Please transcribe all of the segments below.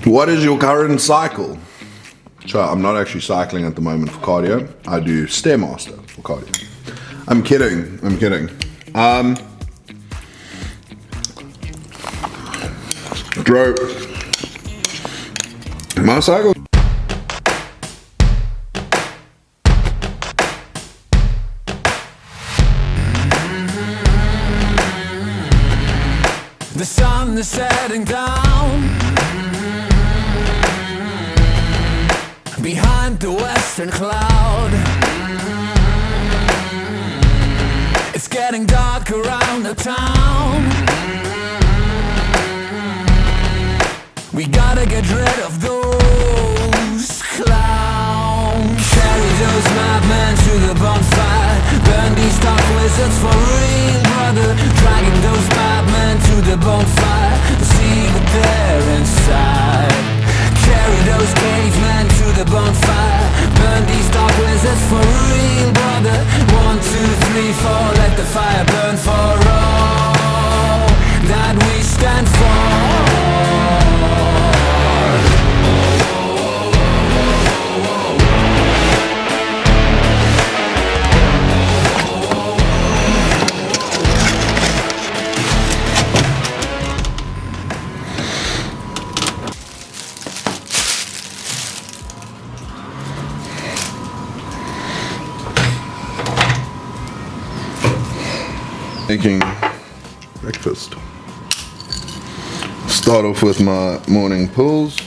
What is your current cycle? So I'm not actually cycling at the moment for cardio. I do Stairmaster for cardio. I'm kidding. Bro, my cycle. The sun is setting down behind the western cloud. It's getting dark around the town. We gotta get rid of those clowns. Carry those madmen to the bonfire. Burn these dark wizards for real, brother. Dragging those madmen to the bonfire. See what they're inside. Carry those cavemen to the bonfire. Burn these dark wizards for real, brother. 1, 2, 3, 4. Let the fire burn for all that we stand for. Making breakfast. Start off with my morning pulls.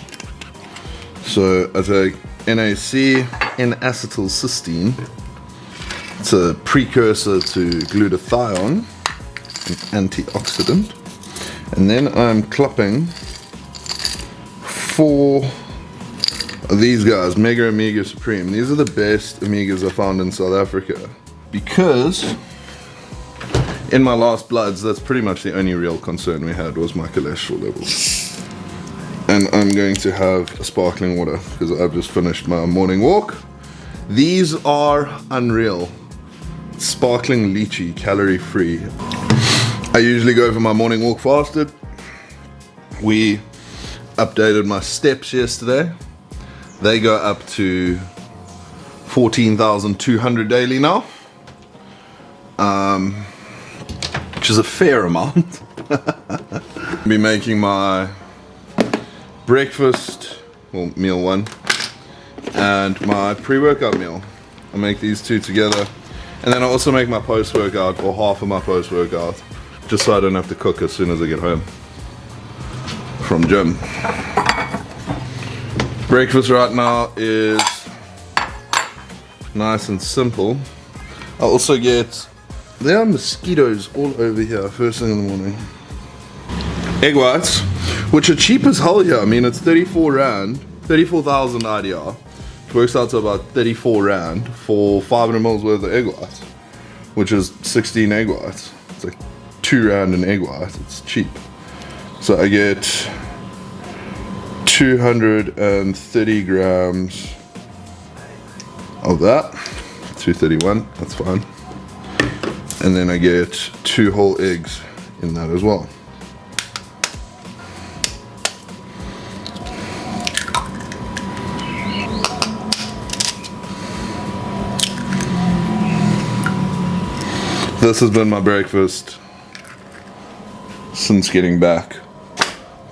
So I take NAC, N-acetylcysteine. It's a precursor to glutathione, an antioxidant. And then I'm clupping 4 of these guys, Mega Omega Supreme. These are the best omegas I found in South Africa because in my last bloods, that's pretty much the only real concern we had was my cholesterol levels. And I'm going to have a sparkling water because I've just finished my morning walk. These are unreal. Sparkling lychee, calorie free. I usually go for my morning walk fasted. We updated my steps yesterday. They go up to 14,200 daily now. Which is a fair amount. Be making my breakfast, well, meal 1, and my pre-workout meal. I make these 2 together, and then I also make my post-workout, or half of my post-workout, just so I don't have to cook as soon as I get home from gym. Breakfast right now is nice and simple. I also get, there are mosquitoes all over here first thing in the morning. Egg whites, which are cheap as hell here. I mean, it's 34 Rand, 34,000 IDR, which works out to about 34 Rand for 500 mils worth of egg whites, which is 16 egg whites. It's like 2 Rand an egg white, it's cheap. So I get 230 grams of that, 231, that's fine. And then I get 2 whole eggs in that as well. This has been my breakfast since getting back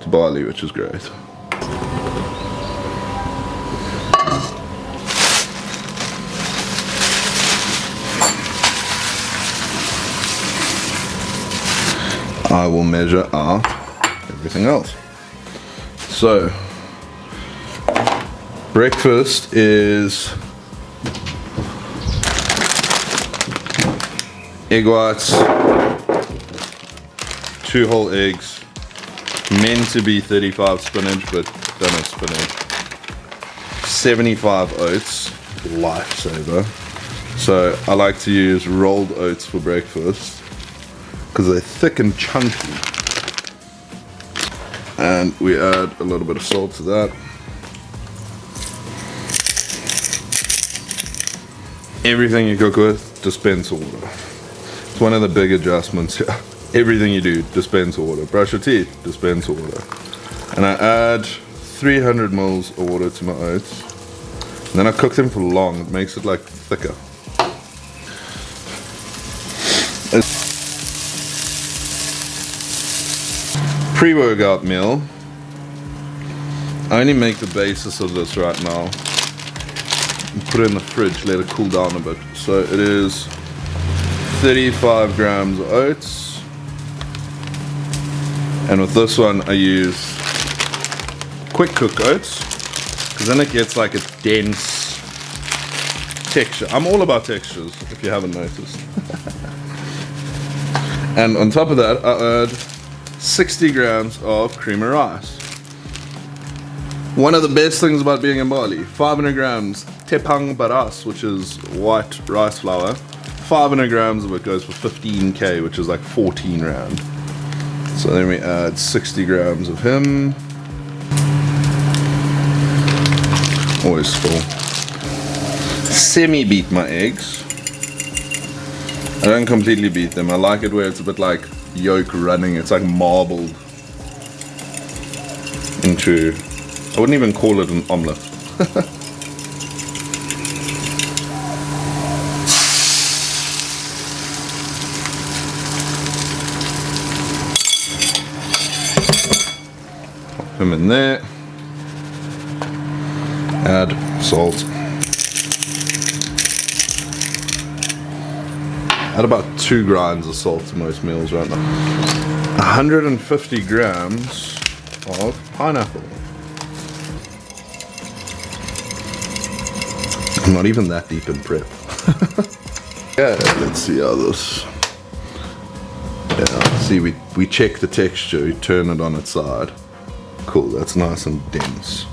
to Bali, which is great. I will measure out everything else. So, breakfast is egg whites, 2 whole eggs, meant to be 35 spinach, but don't have spinach, 75 oats, lifesaver. So I like to use rolled oats for breakfast because they're thick and chunky. And we add a little bit of salt to that. Everything you cook with, dispense water. It's one of the big adjustments here. Everything you do, dispense water. Brush your teeth, dispense water. And I add 300 mils of water to my oats. And then I cook them for long. It makes it like thicker. Pre-workout meal. I only make the basis of this right now. Put it in the fridge, let it cool down a bit. So it is 35 grams of oats. And with this one I use quick cook oats, because then it gets like a dense texture. I'm all about textures, if you haven't noticed. And on top of that I add 60 grams of cream of rice. One of the best things about being in Bali, 500 grams tepung beras, which is white rice flour. 500 grams of it goes for 15k, which is like 14 rand. So then we add 60 grams of him. Always full. Semi-beat my eggs. I don't completely beat them. I like it where it's a bit like yolk running. It's like marbled into, I wouldn't even call it an omelette. Pop him in there. Add salt. Add about 2 grinds of salt to most meals right now. 150 grams of pineapple. I'm not even that deep in prep. Yeah, let's see how this. Yeah, see, we check the texture, we turn it on its side. Cool, that's nice and dense.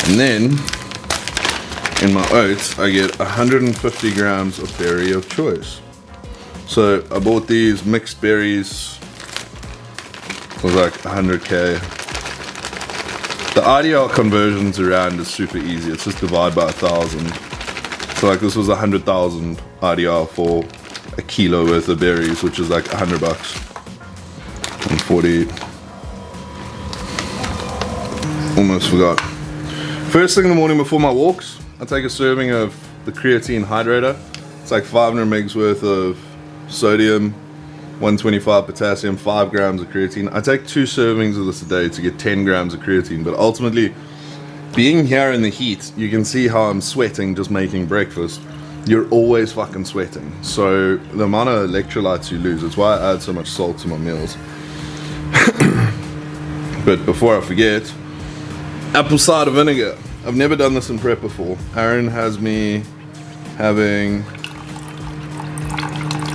And then in my oats I get 150 grams of berry of choice. So I bought these mixed berries for like 100k. The IDR conversions around is super easy. It's just divide by 1,000. So like this was 100,000 IDR for a kilo worth of berries, which is like $100 and 40. Almost forgot. First thing in the morning before my walks, I take a serving of the creatine hydrator. It's like 500 mgs worth of sodium, 125 potassium, 5 grams of creatine. I take 2 servings of this a day to get 10 grams of creatine, but ultimately, being here in the heat, you can see how I'm sweating just making breakfast. You're always fucking sweating. So the amount of electrolytes you lose, it's why I add so much salt to my meals. But before I forget, apple cider vinegar. I've never done this in prep before. Aaron has me having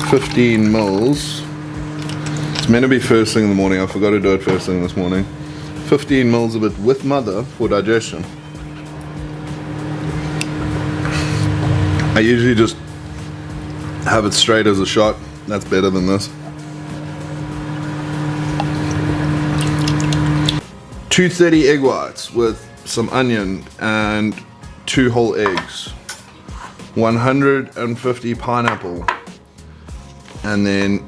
15 mils. It's meant to be first thing in the morning. I forgot to do it first thing this morning. 15 mils of it with mother for digestion. I usually just have it straight as a shot. That's better than this. 230 egg whites with some onion and 2 whole eggs. 150 pineapple. And then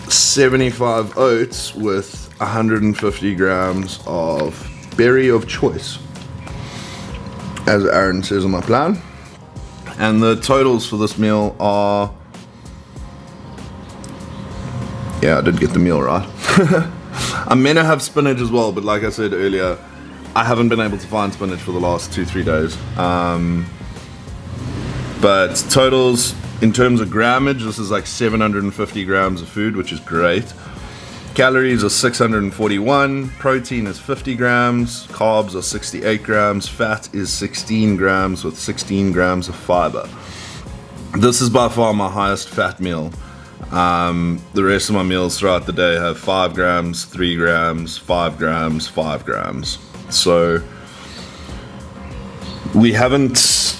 75 oats with 150 grams of berry of choice, as Aaron says on my plan. And the totals for this meal are, yeah, I did get the meal right. I'm meant to have spinach as well, but like I said earlier, I haven't been able to find spinach for the last 2-3 days. But totals, in terms of grammage, this is like 750 grams of food, which is great. Calories are 641, protein is 50 grams, carbs are 68 grams, fat is 16 grams with 16 grams of fiber. This is by far my highest fat meal. The rest of my meals throughout the day have 5 grams, 3 grams, 5 grams, 5 grams. So we haven't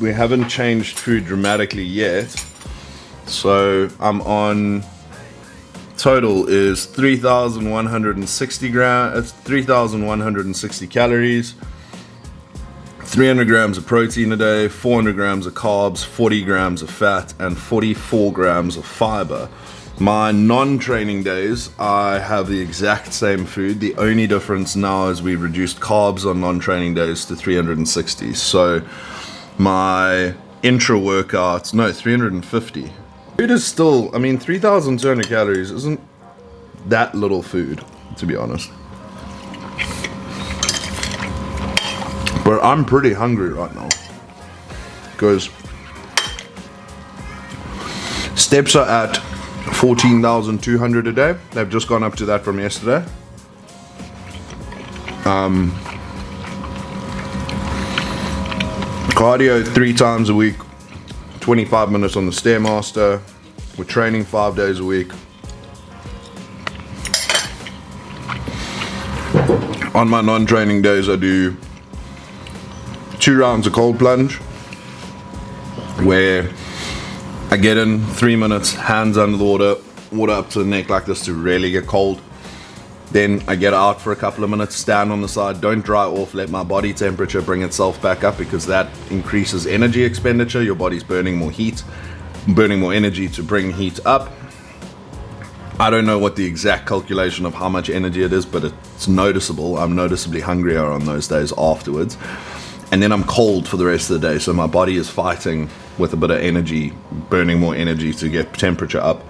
we haven't changed food dramatically yet. So I'm on, total is 3,160 grams, 3,160 calories, 300 grams of protein a day, 400 grams of carbs, 40 grams of fat, and 44 grams of fiber. My non-training days, I have the exact same food. The only difference now is we reduced carbs on non-training days to 360. So my intra-workouts, no, 350. Food is still, I mean, 3,200 calories isn't that little food, to be honest. But I'm pretty hungry right now because steps are at 14,200 a day. They've just gone up to that from yesterday. Cardio 3 times a week, 25 minutes on the Stairmaster. We're training 5 days a week. On my non-training days, I do 2 rounds of cold plunge, where I get in 3 minutes, hands under the water up to the neck like this to really get cold. Then I get out for a couple of minutes, stand on the side, don't dry off, let my body temperature bring itself back up, because that increases energy expenditure. Your body's burning more heat, burning more energy to bring heat up. I don't know what the exact calculation of how much energy it is, but it's noticeable. I'm noticeably hungrier on those days afterwards. And then I'm cold for the rest of the day, so my body is fighting with a bit of energy, burning more energy to get temperature up.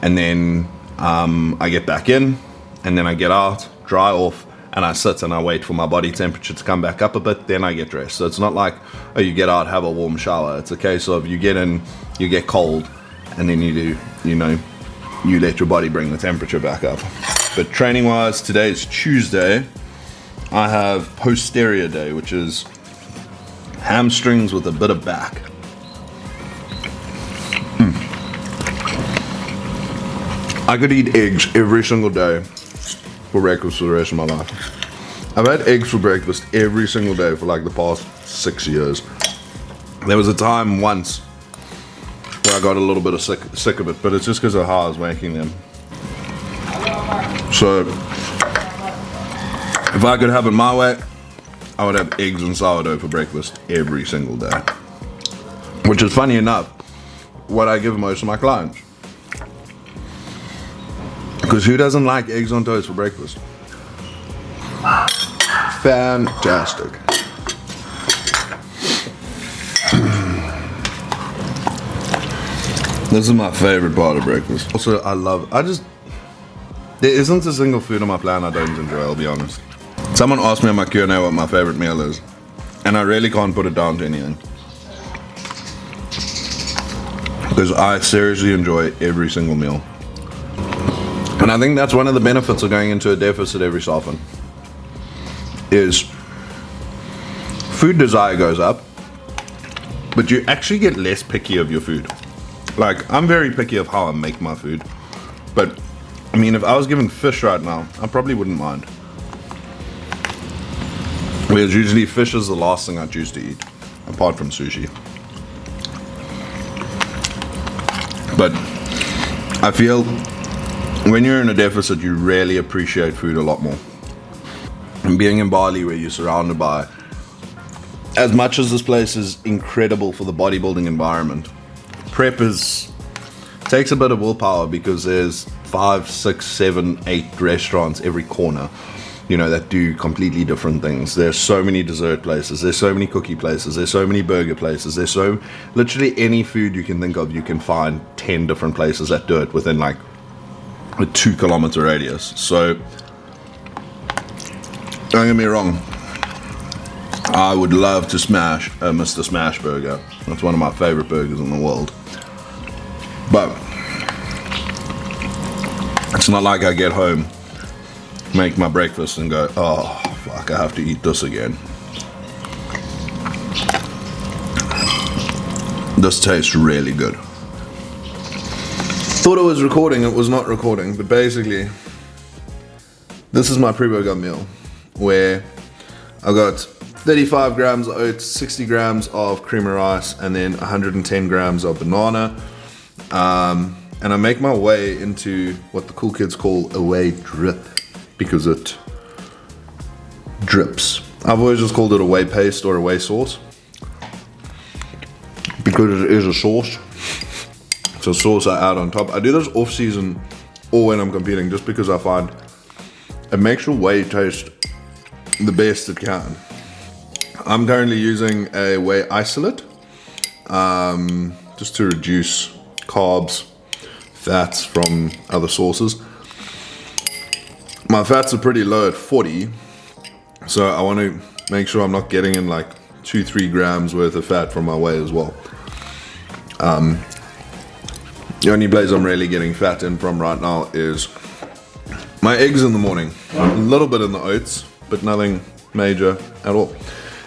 And then I get back in, and then I get out, dry off, and I sit and I wait for my body temperature to come back up a bit, then I get dressed. So it's not like, oh, you get out, have a warm shower. It's a case of you get in, you get cold, and then you let your body bring the temperature back up. But training wise, today is Tuesday. I have posterior day, which is hamstrings with a bit of back. I could eat eggs every single day for breakfast for the rest of my life. I've had eggs for breakfast every single day for like the past 6 years. There was a time once where I got a little bit of sick of it, but it's just because of how I was making them. So if I could have it my way, I would have eggs and sourdough for breakfast every single day. Which is, funny enough, what I give most of my clients. Because who doesn't like eggs on toast for breakfast? Fantastic. This is my favorite part of breakfast. Also, there isn't a single food on my plan I don't enjoy, I'll be honest. Someone asked me on my Q&A what my favorite meal is, and I really can't put it down to anything. Because I seriously enjoy every single meal. And I think that's one of the benefits of going into a deficit every so often, is food desire goes up, but you actually get less picky of your food. Like, I'm very picky of how I make my food, but I mean, if I was given fish right now, I probably wouldn't mind. Whereas usually fish is the last thing I choose to eat, apart from sushi. But I feel when you're in a deficit, you really appreciate food a lot more. And being in Bali, where you're surrounded by, as much as this place is incredible for the bodybuilding environment, prep takes a bit of willpower, because there's 5, 6, 7, 8 restaurants every corner, that do completely different things. There's so many dessert places, there's so many cookie places, there's so many burger places, there's literally any food you can think of, you can find 10 different places that do it within like a 2-kilometer radius. So don't get me wrong, I would love to smash a Mr. Smash burger. That's one of my favorite burgers in the world. But it's not like I get home, make my breakfast and go, oh fuck, I have to eat this again. This tastes really good. Thought it was recording, it was not recording, but basically this is my pre-workout meal, where I got 35 grams of oats, 60 grams of cream of rice, and then 110 grams of banana. And I make my way into what the cool kids call a whey drip, because it drips. I've always just called it a whey paste or a whey sauce, because it is a sauce. So sauce I add on top. I do this off season or when I'm competing, just because I find it makes your whey taste the best it can. I'm currently using a whey isolate, just to reduce carbs, fats from other sources. My fats are pretty low at 40, so I want to make sure I'm not getting in like 2-3 grams worth of fat from my whey as well. The only place I'm really getting fat in from right now is my eggs in the morning. A little bit in the oats, but nothing major at all.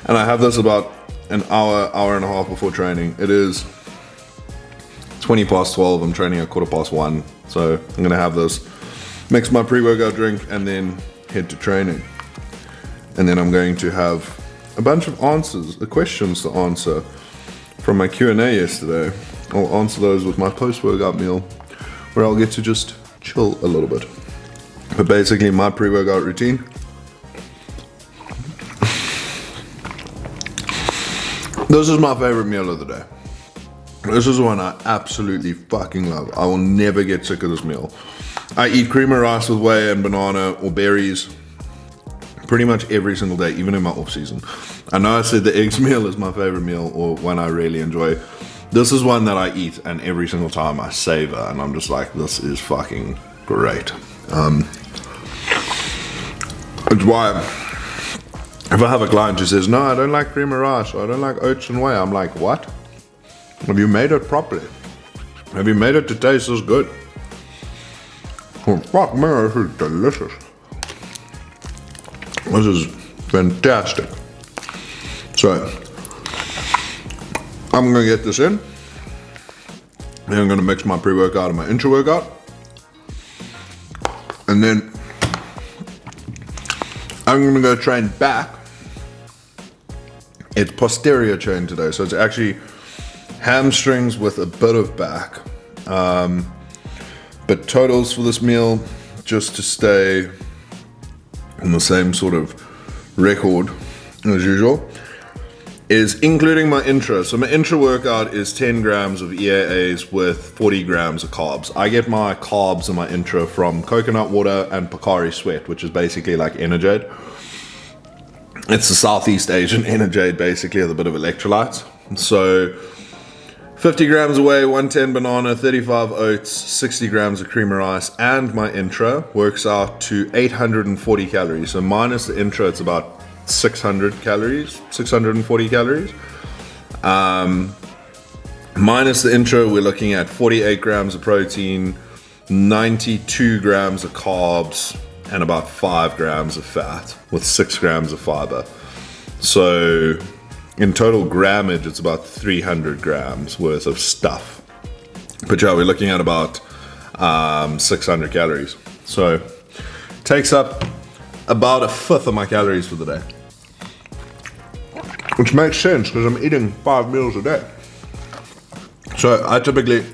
And I have this about an hour and a half before training. It is 20 past 12, I'm training at 1:15. So I'm gonna have this, mix my pre-workout drink, and then head to training. And then I'm going to have a bunch of questions to answer from my Q&A yesterday. I'll answer those with my post-workout meal, where I'll get to just chill a little bit. But basically my pre-workout routine. This is my favorite meal of the day. This is one I absolutely fucking love. I will never get sick of this meal. I eat cream of rice with whey and banana or berries pretty much every single day, even in my off season. I know I said the eggs meal is my favorite meal, or one I really enjoy. This is one that I eat, and every single time I savor, and I'm just like, this is fucking great. It's why if I have a client who says, no, I don't like cream of rice, or I don't like oats and whey, I'm like, what? Have you made it properly? Have you made it to taste this good? Oh, fuck man, this is delicious. This is fantastic. So, I'm gonna get this in. Then I'm gonna mix my pre-workout and my intra-workout. And then I'm gonna go train back. It's posterior chain today, so it's actually hamstrings with a bit of back. But totals for this meal, just to stay on the same sort of record as usual, is including my intra. So my intra workout is 10 grams of EAAs with 40 grams of carbs. I get my carbs and my intra from coconut water and Pocari Sweat, which is basically like Energade. It's the Southeast Asian Energade, basically, with a bit of electrolytes. So 50 grams of whey, 110 banana, 35 oats, 60 grams of cream of rice, and my intra works out to 840 calories. So minus the intra, it's about 600 calories, 640 calories. Minus the intra, we're looking at 48 grams of protein, 92 grams of carbs, and about 5 grams of fat with 6 grams of fiber. So in total grammage, it's about 300 grams worth of stuff. But yeah, we're looking at about 600 calories. So takes up about a fifth of my calories for the day. Which makes sense because I'm eating 5 meals a day. So I typically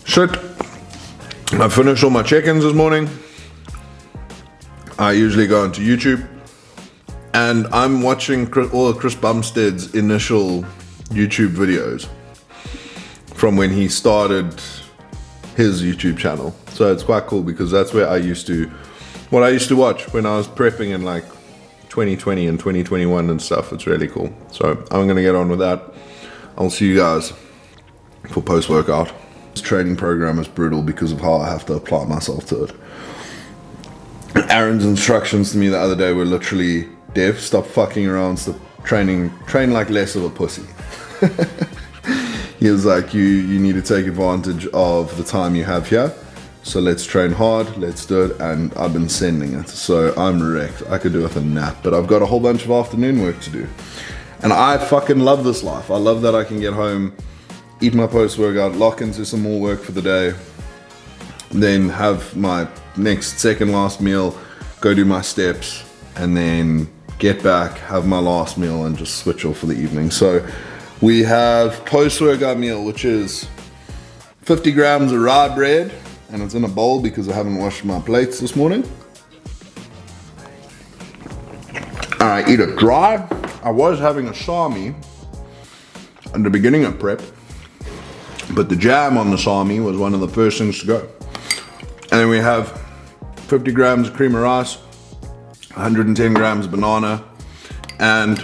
sit, I finish all my check-ins this morning. I usually go into YouTube and I'm watching all of Chris Bumstead's initial YouTube videos from when he started his YouTube channel. So it's quite cool because that's where I used to watch when I was prepping in like 2020 and 2021 and stuff. It's really cool. So I'm gonna get on with that. I'll see you guys for post-workout. This training program is brutal because of how I have to apply myself to it. Aaron's instructions to me the other day were literally, Dev, stop fucking around, stop train like less of a pussy. He was like, you need to take advantage of the time you have here. So let's train hard, let's do it, and I've been sending it. So I'm wrecked. I could do with a nap, but I've got a whole bunch of afternoon work to do. And I fucking love this life. I love that I can get home, eat my post-workout, lock into some more work for the day, then have my next second last meal, go do my steps, and then get back, have my last meal, and just switch off for the evening. So we have post-workout meal, which is 50 grams of rye bread, and it's in a bowl because I haven't washed my plates this morning. I eat it dry. I was having a salmi at the beginning of prep, But the jam on the salmi was one of the first things to go. And then we have 50 grams of cream of rice, 110 grams of banana, and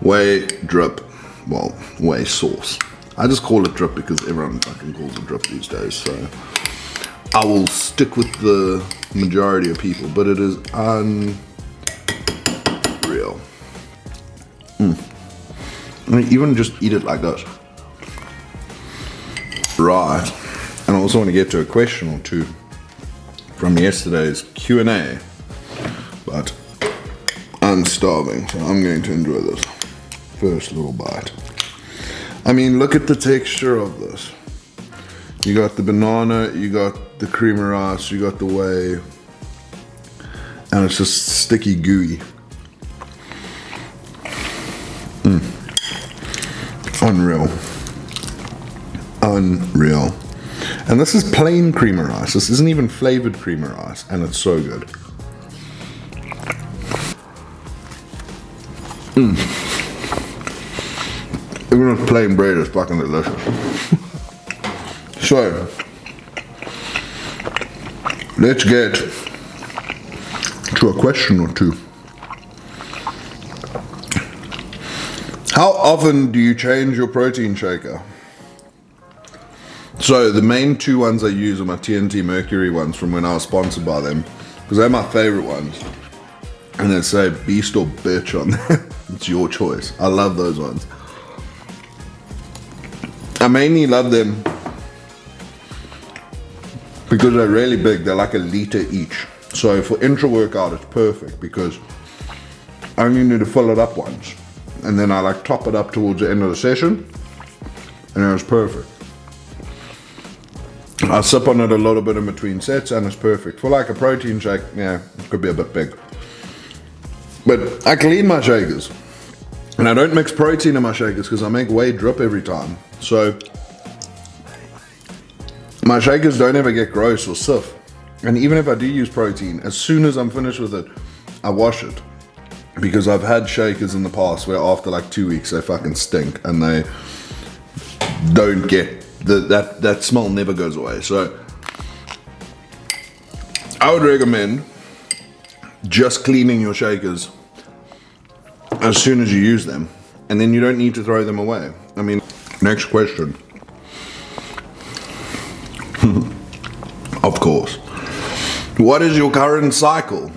whey drip. Well, whey sauce. I just call it drip because everyone fucking calls it drip these days, so I will stick with the majority of people, but it is unreal. I mean, even just eat it like this. Right, and I also want to get to a question or two from yesterday's Q&A, but I'm starving, so I'm going to enjoy this first little bite. I mean, look at the texture of this. You got the banana, you got the cream of rice, you got the whey, and it's just sticky gooey. Unreal. Unreal. And this is plain cream of rice. This isn't even flavored cream of rice, and it's so good. Even with plain bread, it's fucking delicious. So, let's get to a question or two. How often do you change your protein shaker? So the main two ones I use are my TNT Mercury ones from when I was sponsored by them, because they're my favorite ones. And they say beast or bitch on them. It's your choice. I love those ones. I mainly love them because they're really big. They're like a liter each. So for intra workout, it's perfect because I only need to fill it up once. And then I like top it up towards the end of the session. And it was perfect. I sip on it a little bit in between sets and it's perfect. For like a protein shake, yeah, it could be a bit big. But I clean my shakers. And I don't mix protein in my shakers because I make whey drip every time. So my shakers don't ever get gross or stiff. And even if I do use protein, as soon as I'm finished with it, I wash it. Because I've had shakers in the past where after like 2 weeks they fucking stink and they don't get, that smell never goes away. So I would recommend just cleaning your shakers as soon as you use them, and then you don't need to throw them away. I mean, next question. Of course. What is your current cycle?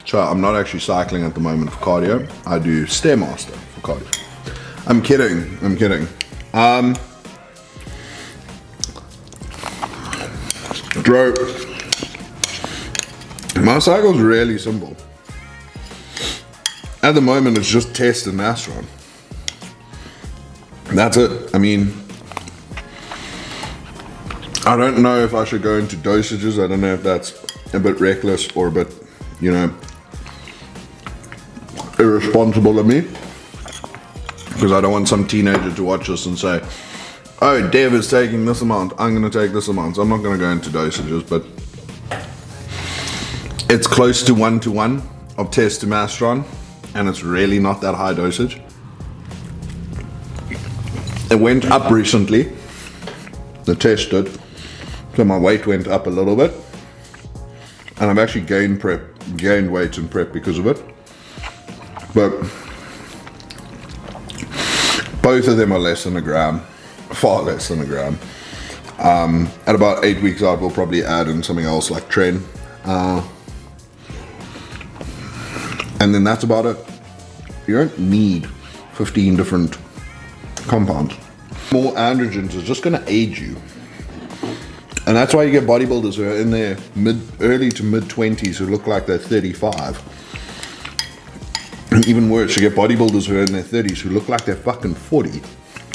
So I'm not actually cycling at the moment for cardio. I do Stairmaster for cardio. I'm kidding. Bro, my cycle's really simple. At the moment, it's just test and mass run. That's it. I mean, I don't know if I should go into dosages. I don't know if that's a bit reckless or a bit, you know, irresponsible of me. Because I don't want some teenager to watch this and say, oh, Dev is taking this amount, I'm going to take this amount. So I'm not going to go into dosages, but it's close to 1-to-1 of test to mass run. And it's really not that high dosage. It went up recently. The test did. So my weight went up a little bit. And I've actually gained weight in prep because of it. But both of them are less than a gram. Far less than a gram. At about 8 weeks out, we'll probably add in something else like Tren. And then that's about it. You don't need 15 different compounds. More androgens is just going to age you. And that's why you get bodybuilders who are in their early to mid 20s who look like they're 35. And even worse, you get bodybuilders who are in their 30s who look like they're fucking 40.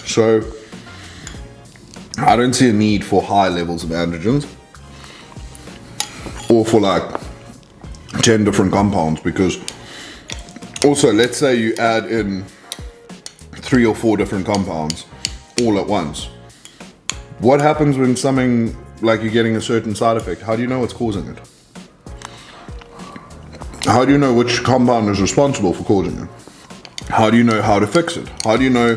So I don't see a need for high levels of androgens or for like 10 different compounds, because also, let's say you add in 3 or 4 different compounds all at once. What happens when something, like you're getting a certain side effect? How do you know what's causing it? How do you know which compound is responsible for causing it? How do you know how to fix it? How do you know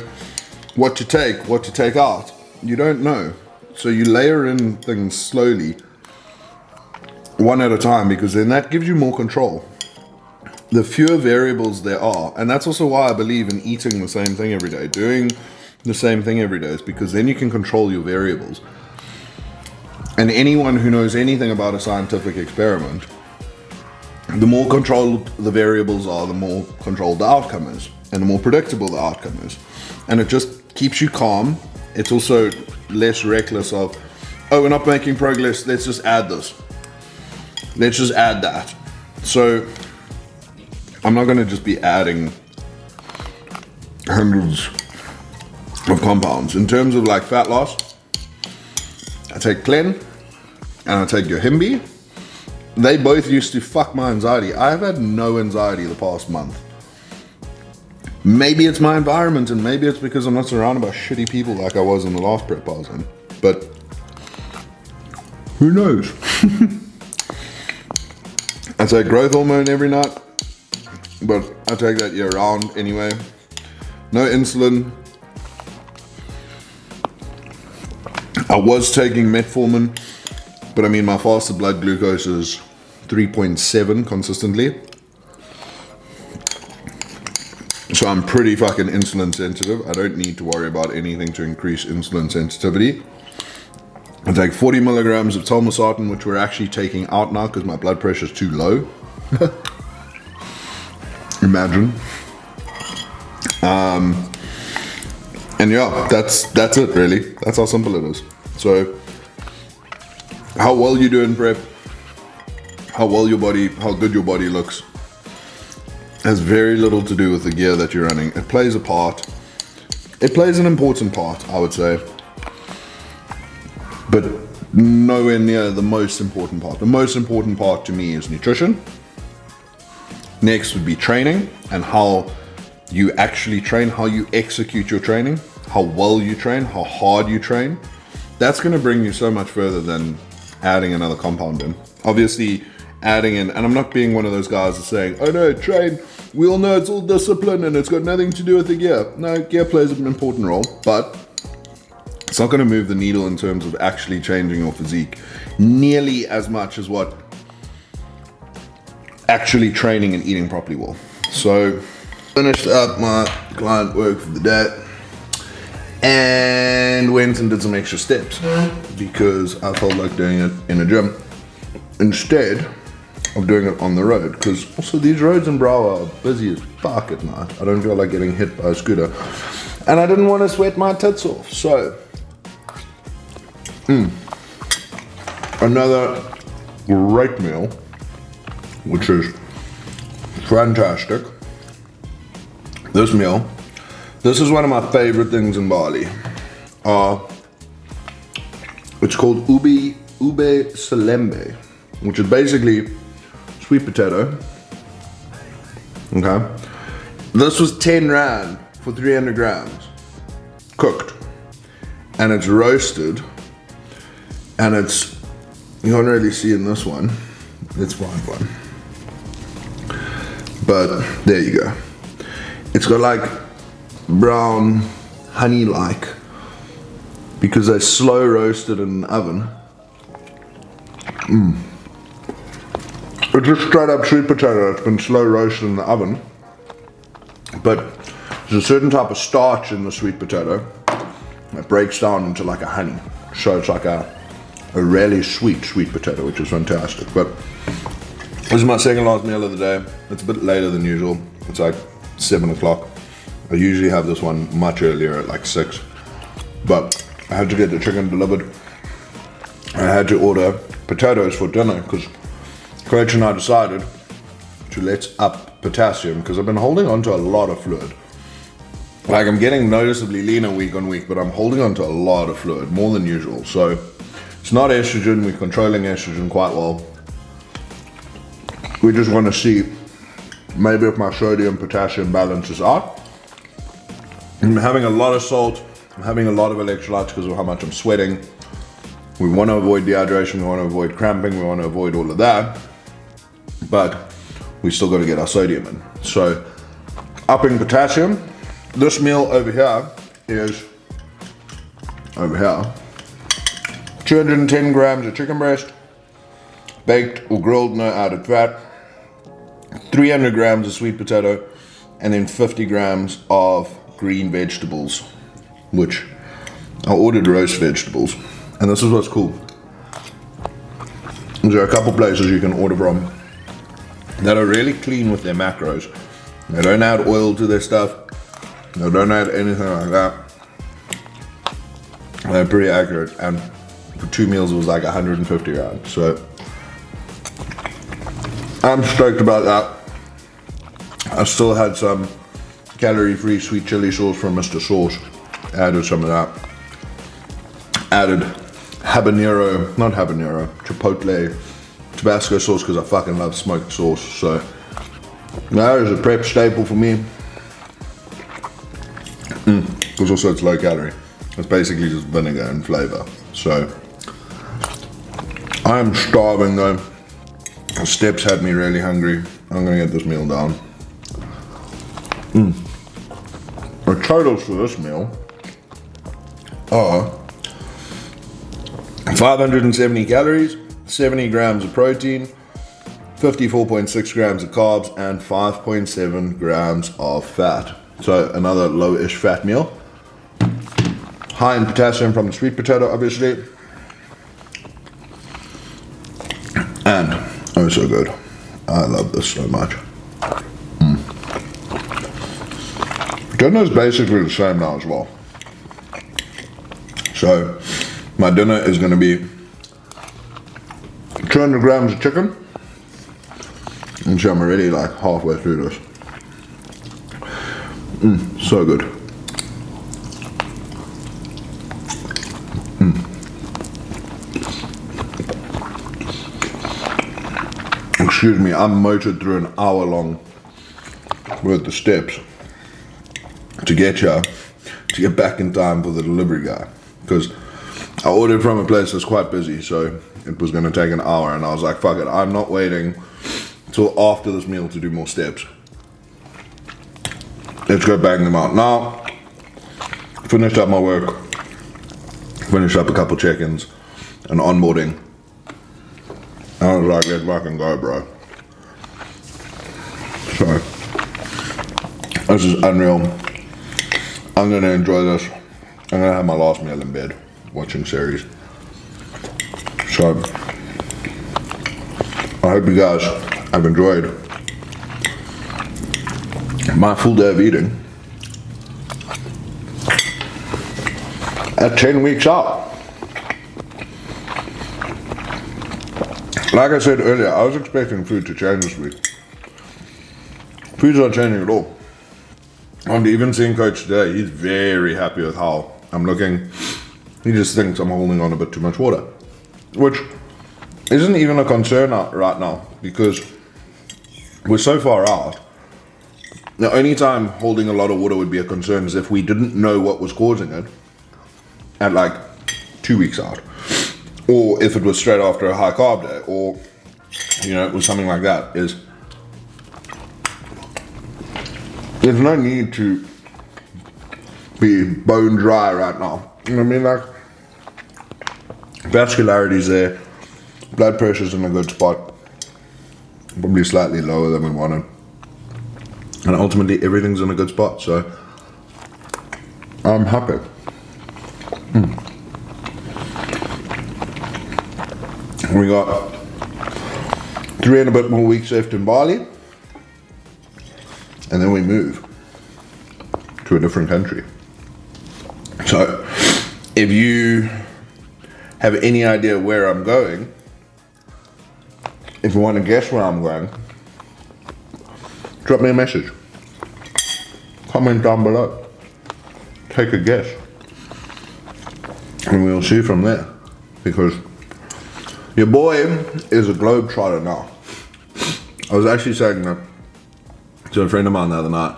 what to take out? You don't know. So you layer in things slowly, one at a time, because then that gives you more control. The fewer variables there are, and that's also why I believe in eating the same thing every day, doing the same thing every day, is because then you can control your variables. And anyone who knows anything about a scientific experiment, the more controlled the variables are, the more controlled the outcome is, and the more predictable the outcome is. And it just keeps you calm. It's also less reckless of, oh, we're not making progress, let's just add this. Let's just add that. So I'm not gonna just be adding hundreds of compounds. In terms of like fat loss, I take Clen and I take Yohimbi. They both used to fuck my anxiety. I've had no anxiety the past month. Maybe it's my environment, and maybe it's because I'm not surrounded by shitty people like I was in the last prep I was in. But who knows? I take growth hormone every night, but I take that year round anyway. No insulin. I was taking metformin, but I mean my fasted blood glucose is 3.7 consistently. So I'm pretty fucking insulin sensitive. I don't need to worry about anything to increase insulin sensitivity. I take 40 milligrams of telmisartan, which we're actually taking out now because my blood pressure is too low. Imagine. And yeah, that's it really. That's how simple it is. So how well you do in prep, how good your body looks, has very little to do with the gear that you're running. It plays a part. It plays an important part, I would say, but nowhere near the most important part. The most important part to me is nutrition. Next would be training, and how you actually train, how you execute your training, how well you train, how hard you train. That's gonna bring you so much further than adding another compound in. Obviously, adding in, and I'm not being one of those guys that's saying, oh no, train, we all know it's all discipline and it's got nothing to do with the gear. No, gear plays an important role, but it's not gonna move the needle in terms of actually changing your physique nearly as much as what actually training and eating properly will. So, finished up my client work for the day and went and did some extra steps because I felt like doing it in a gym instead of doing it on the road, because also these roads in Brow are busy as fuck at night. I don't feel like getting hit by a scooter, and I didn't want to sweat my tits off. So another great meal, which is fantastic. This meal, this is one of my favorite things in Bali. It's called ube selembe, which is basically sweet potato. Okay, this was 10 rand for 300 grams, cooked, and it's roasted, and it's, you can't really see in this one, it's one, but there you go. It's got like brown honey like, because they slow roasted in the oven. It's just straight up sweet potato. It's been slow roasted in the oven, but there's a certain type of starch in the sweet potato that breaks down into like a honey, so it's like a really sweet potato, which is fantastic. But this is my second last meal of the day. It's a bit later than usual. It's like 7 o'clock. I usually have this one much earlier at like 6, but I had to get the chicken delivered. I had to order potatoes for dinner because Coach and I decided to let up potassium, because I've been holding on to a lot of fluid. Like, I'm getting noticeably leaner week on week, but I'm holding on to a lot of fluid, more than usual. So it's not estrogen, we're controlling estrogen quite well. We just want to see maybe if my sodium potassium balance is out. I'm having a lot of salt, I'm having a lot of electrolytes because of how much I'm sweating. We want to avoid dehydration, we want to avoid cramping, we want to avoid all of that, but we still got to get our sodium in. So upping potassium. This meal over here is over here. 210 grams of chicken breast, baked or grilled, no added fat. 300 grams of sweet potato, and then 50 grams of green vegetables, which I ordered roast vegetables. And this is what's cool. There are a couple places you can order from that are really clean with their macros. They don't add oil to their stuff. They don't add anything like that. They're pretty accurate, and for 2 meals it was like 150 rand. So I'm stoked about that. I still had some calorie-free sweet chili sauce from Mr. Sauce. Added some of that. Added chipotle Tabasco sauce, because I fucking love smoked sauce. So that is a prep staple for me. Because also it's low calorie. It's basically just vinegar and flavor. So I'm starving though. The steps had me really hungry. I'm gonna get this meal down. The totals for this meal are 570 calories, 70 grams of protein, 54.6 grams of carbs, and 5.7 grams of fat. So another low-ish fat meal. High in potassium from the sweet potato, obviously. And oh, so good. I love this so much. Dinner is basically the same now as well. So my dinner is going to be 200 grams of chicken. And so I'm already like halfway through this. So good. Excuse me, I'm motored through an hour long with the steps to get here, to get back in time for the delivery guy, because I ordered from a place that's quite busy, so it was going to take an hour, and I was like, fuck it, I'm not waiting till after this meal to do more steps. Let's go bang them out. Now, finished up my work, finished up a couple check-ins and onboarding. I was like, let's fucking go, bro. So, this is unreal. I'm gonna enjoy this. I'm gonna have my last meal in bed, watching series. So, I hope you guys have enjoyed my full day of eating at 10 weeks out. Like I said earlier, I was expecting food to change this week. Food's not changing at all. I'm even seeing Coach today. He's very happy with how I'm looking. He just thinks I'm holding on a bit too much water, which isn't even a concern right now, because we're so far out. The only time holding a lot of water would be a concern is if we didn't know what was causing it at like 2 weeks out, or if it was straight after a high carb day, or you know, it was something like that. There's no need to be bone dry right now. You know what I mean? Like, vascularity's there, blood pressure's in a good spot, probably slightly lower than we wanted, and ultimately everything's in a good spot. So I'm happy. We got 3 and a bit more weeks left in Bali, and then we move to a different country. So if you have any idea where I'm going, if you want to guess where I'm going, drop me a message. Comment down below. Take a guess. And we'll see from there. Because your boy is a globetrotter now. I was actually saying that to a friend of mine the other night.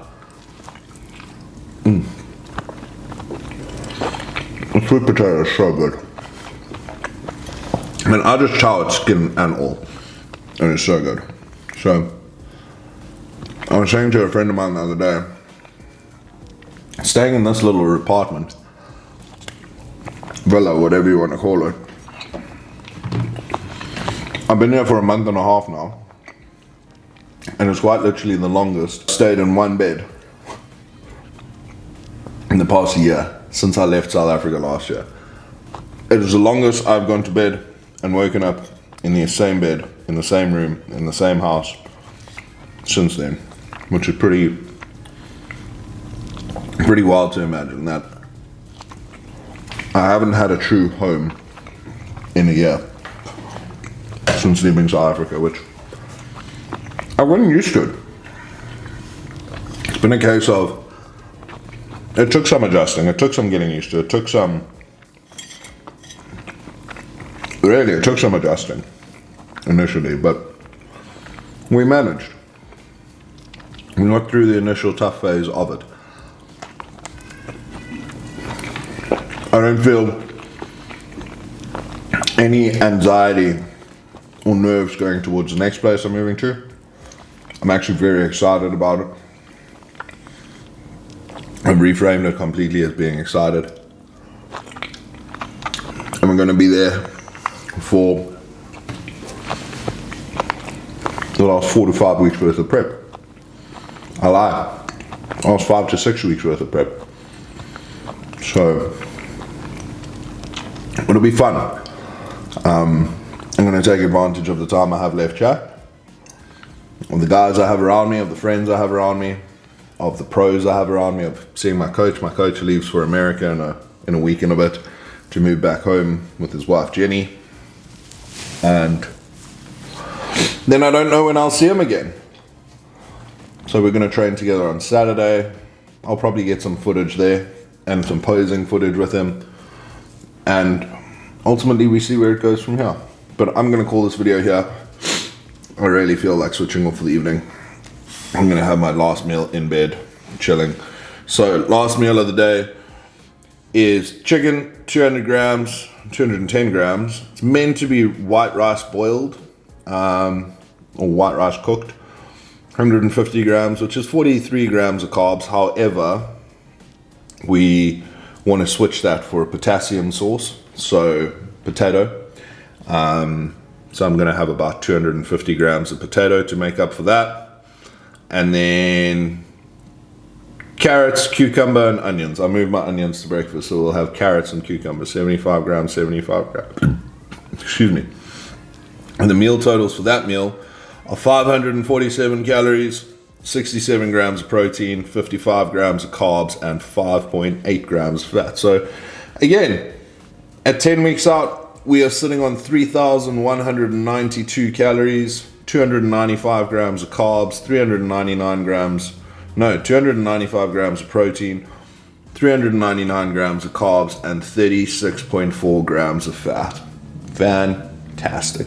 The sweet potato is so good. I mean, I just chow its skin and all, and it's so good. So, I was saying to a friend of mine the other day, staying in this little apartment, villa, whatever you want to call it. I've been here for a month and a half now, and it's quite literally the longest. Stayed in one bed in the past year since I left South Africa last year. It is the longest I've gone to bed and woken up in the same bed, in the same room, in the same house since then, which is pretty wild to imagine that I haven't had a true home in a year since leaving South Africa, which I've gotten used to it. It's been a case of, it took some adjusting, it took some getting used to, it took some adjusting initially, but we managed. We got through the initial tough phase of it. I don't feel any anxiety or nerves going towards the next place I'm moving to. I'm actually very excited about it. I've reframed it completely as being excited. And we're going to be there for the last 4 to 5 weeks worth of prep. I lie. Last 5 to 6 weeks worth of prep. So it'll be fun. I'm going to take advantage of the time I have left here, of the guys I have around me, of the friends I have around me, of the pros I have around me, of seeing my coach. My coach leaves for America in a week and a bit to move back home with his wife Jenny, and then I don't know when I'll see him again. So we're going to train together on Saturday. I'll probably get some footage there and some posing footage with him, and ultimately we see where it goes from here. But I'm going to call this video here. I really feel like switching off for the evening. I'm going to have my last meal in bed, chilling. So last meal of the day is chicken, 200 grams, 210 grams. It's meant to be white rice boiled, or white rice cooked. 150 grams, which is 43 grams of carbs. However, we want to switch that for a potassium source, so potato. So I'm going to have about 250 grams of potato to make up for that. And then carrots, cucumber, and onions. I moved my onions to breakfast, so we'll have carrots and cucumber, 75 grams, 75 grams. Excuse me. And the meal totals for that meal are 547 calories, 67 grams of protein, 55 grams of carbs, and 5.8 grams of fat. So again, at 10 weeks out, we are sitting on 3,192 calories, 295 grams of carbs, 295 grams of protein, 399 grams of carbs, and 36.4 grams of fat. Fantastic.